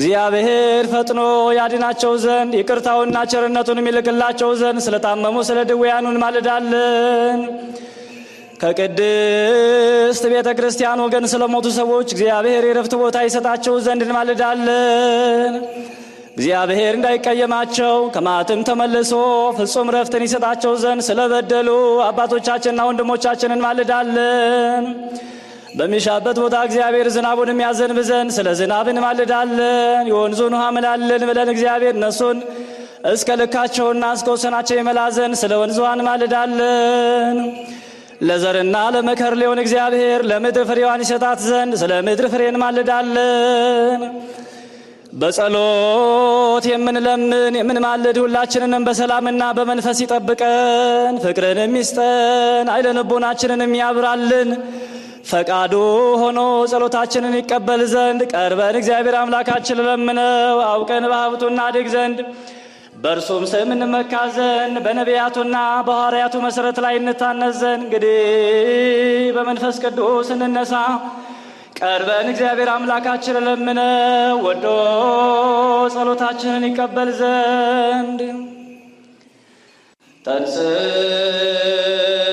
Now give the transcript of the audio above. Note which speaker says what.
Speaker 1: እግዚአብሔር ፈጥኖ ያድናቸው ዘንድ ይቅርታውና ቸርነቱን የሚልክላቸው ዘንድ ስለታመሙ ስለ ድውያኑ እንማልዳለን። ከቅድስት ቤተ ክርስቲያን ወገን ስለሞቱ ሰዎች እግዚአብሔር የረፍት ቦታ ይሰጣቸው ዘንድ እንማልዳለን። እግዚአብሔር እንዳይቀየማቸው ከማትም ተመልሶ ፍጹም ረፍትን ይሰጣቸው ዘንድ ስለበደሉ አባቶቻችንና ወንድሞቻችን እንማልዳለን። በሚሻበት ቦታ እግዚአብሔር ዝናቡን የሚያዘንብ ዘንድ ስለ ዝናብ እንማልዳለን። የወንዙን ውሃ ምላልን ብለን እግዚአብሔር እነሱን እስከ ልካቸውና እስከ ወሰናቸው ይመላ ዘንድ ስለ ወንዝ ውሃ እንማልዳለን። ለዘርና ለመከር ሊሆን እግዚአብሔር ለምድር ፍሬዋን ይሰጣት ዘንድ ስለ ምድር ፍሬ እንማልዳለን። በጸሎት የምንለምን የምንማልድ ሁላችንንም በሰላምና በመንፈስ ይጠብቀን፣ ፍቅርንም ይስጠን፣ ኃይለ ልቦናችንን የሚያብራልን ፈቃዱ ሆኖ ጸሎታችንን ይቀበል ዘንድ ቀርበን እግዚአብሔር አምላካችን ለምነው አውቀን በሀብቱ እናድግ ዘንድ በእርሱም ስም እንመካ ዘንድ በነቢያቱና በሐዋርያቱ መሠረት ላይ እንታነጽ ዘንድ እንግዲህ በመንፈስ ቅዱስ እንነሳ። ቀርበን እግዚአብሔር አምላካችን ለምነው ወዶ ጸሎታችንን ይቀበል ዘንድ ተንሥእ